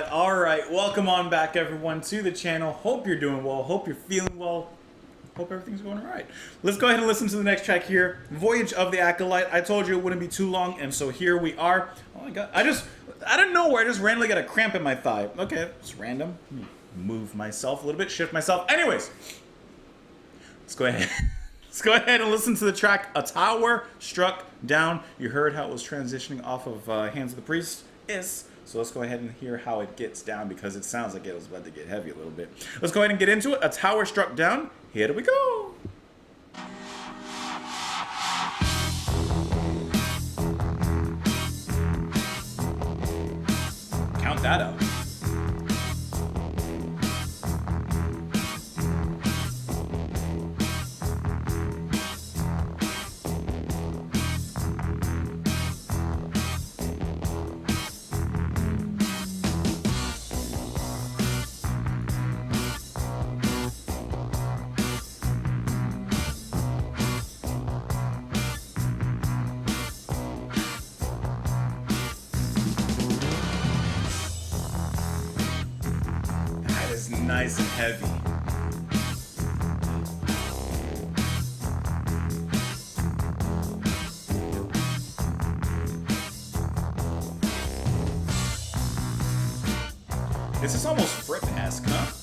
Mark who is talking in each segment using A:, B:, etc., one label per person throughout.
A: Alright, welcome on back everyone to the channel. Hope you're doing well, hope you're feeling well, hope everything's going alright. Let's go ahead and listen to the next track here, Voyage of the Acolyte. I told you it wouldn't be too long, and so here we are. Oh my god, I don't know where I just randomly got a cramp in my thigh. Okay, it's random. Move myself a little bit, shift myself. Anyways, let's go ahead. Let's go ahead and listen to the track, A Tower Struck Down. You heard how it was transitioning off of Hands of the Priestess. So let's go ahead and hear how it gets down, because it sounds like it was about to get heavy a little bit. Let's go ahead and get into it. A Tower Struck Down. Here we go. Count that out. Nice and heavy. This is almost Fripp-esque, huh?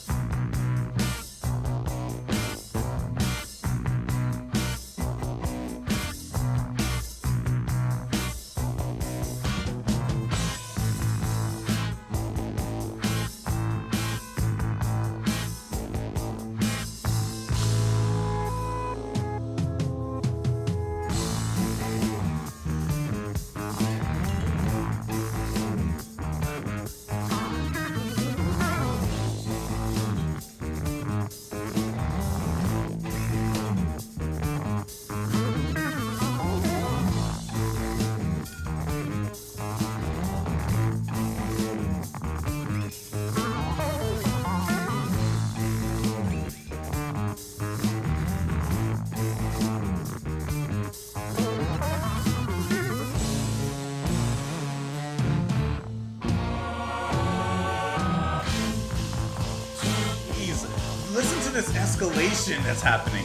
A: Listen to this escalation that's happening.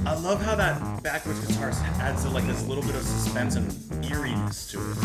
A: I love how that backwards guitar adds like this little bit of suspense and eeriness to it.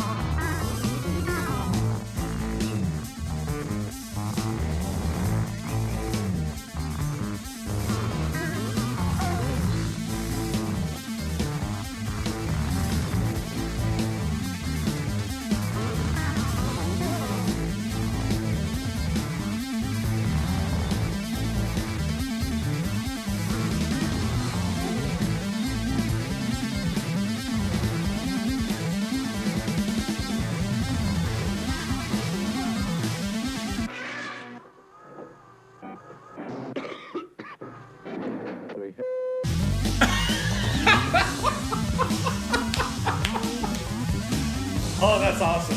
A: Oh, that's awesome.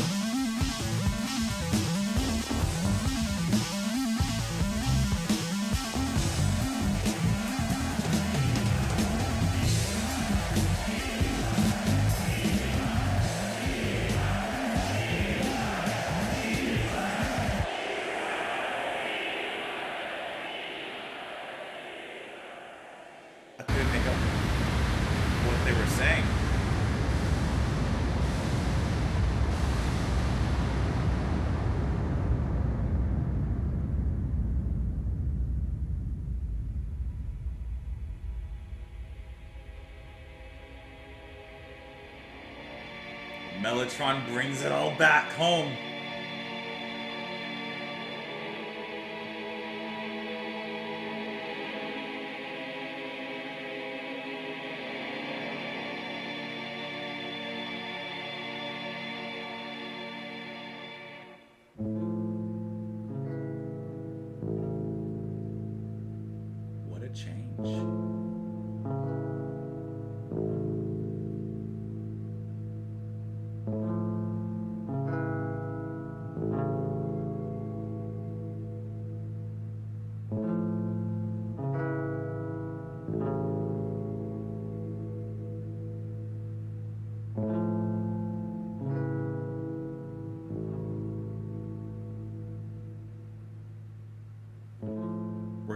A: I couldn't make up what they were saying. Mellotron brings it all back home. What a change.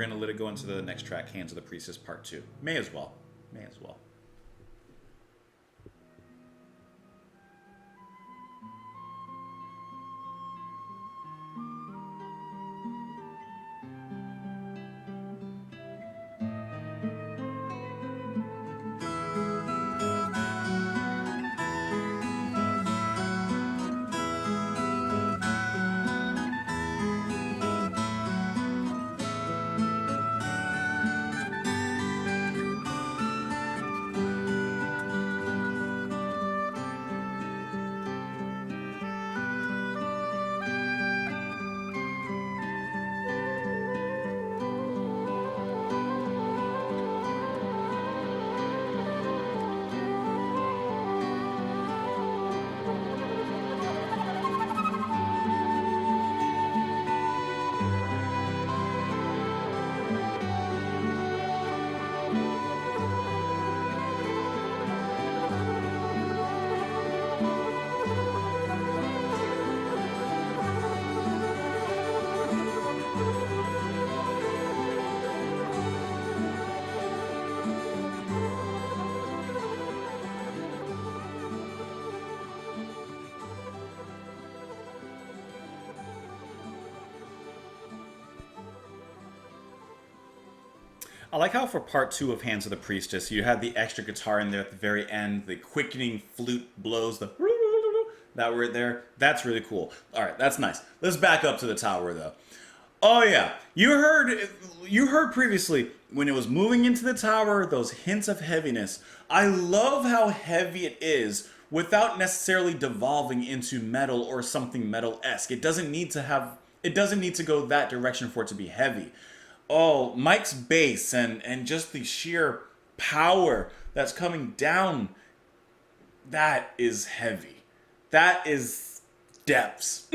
A: going to let it go into the next track, Hands of the Priestess Part 2. May as well. May as well. I like how for part 2 of Hands of the Priestess, you had the extra guitar in there at the very end, the quickening flute blows, the that were there. That's really cool. All right, that's nice. Let's back up to the tower though. Oh yeah, you heard previously when it was moving into the tower, those hints of heaviness. I love how heavy it is without necessarily devolving into metal or something metal-esque. It doesn't need to go that direction for it to be heavy. Oh, Mike's bass and just the sheer power that's coming down, that is heavy. That is depths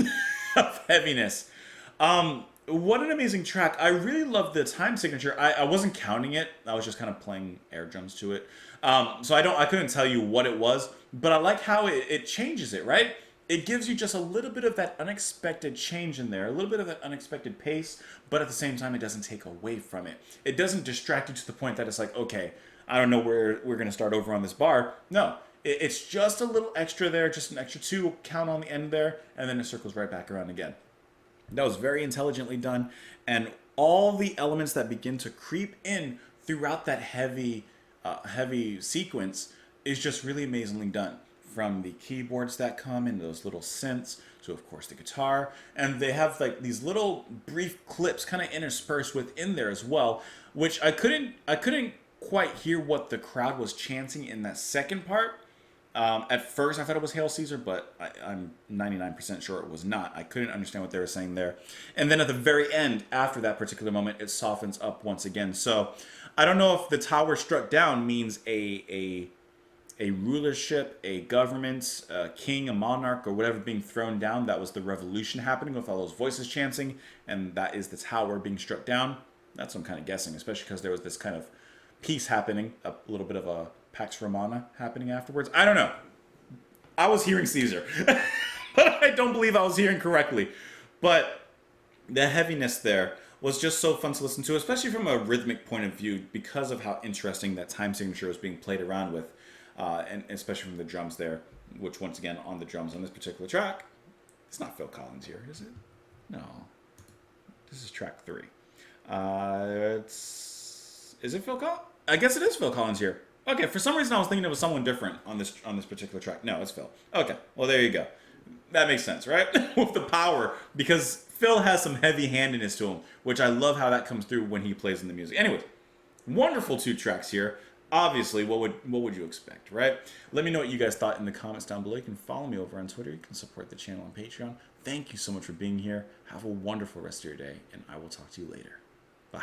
A: of heaviness. What an amazing track. I really love the time signature. I wasn't counting it. I was just kind of playing air drums to it. So I couldn't tell you what it was, but I like how it changes it, right? It gives you just a little bit of that unexpected change in there, a little bit of that unexpected pace, but at the same time, it doesn't take away from it. It doesn't distract you to the point that it's like, okay, I don't know where we're going to start over on this bar. No, it's just a little extra there, just an extra 2 count on the end there, and then it circles right back around again. That was very intelligently done, and all the elements that begin to creep in throughout that heavy sequence is just really amazingly done. From the keyboards that come in, those little synths, to of course the guitar, and they have like these little brief clips kind of interspersed within there as well, which I couldn't quite hear what the crowd was chanting in that second part. At first I thought it was Hail Caesar, but I'm 99% sure it was not. I couldn't understand what they were saying there. And then at the very end, after that particular moment, it softens up once again. So I don't know if the tower struck down means a rulership, a government, a king, a monarch, or whatever being thrown down. That was the revolution happening with all those voices chanting, and that is the tower being struck down. That's what I'm kind of guessing, especially because there was this kind of peace happening, a little bit of a Pax Romana happening afterwards. I don't know. I was hearing Caesar, but I don't believe I was hearing correctly. But the heaviness there was just so fun to listen to, especially from a rhythmic point of view, because of how interesting that time signature was being played around with. And especially from the drums there, which once again, on the drums on this particular track, it's not Phil Collins here, is it? No. This is track 3. Is it Phil Collins? I guess it is Phil Collins here. Okay, for some reason I was thinking it was someone different on this particular track. No, it's Phil. Okay, well there you go. That makes sense, right? With the power, because Phil has some heavy-handedness to him, which I love how that comes through when he plays in the music. Anyways, wonderful 2 tracks here. Obviously, what would you expect, right? Let me know what you guys thought in the comments down below. You can follow me over on Twitter. You can support the channel on Patreon. Thank you so much for being here. Have a wonderful rest of your day, and I will talk to you later. Bye.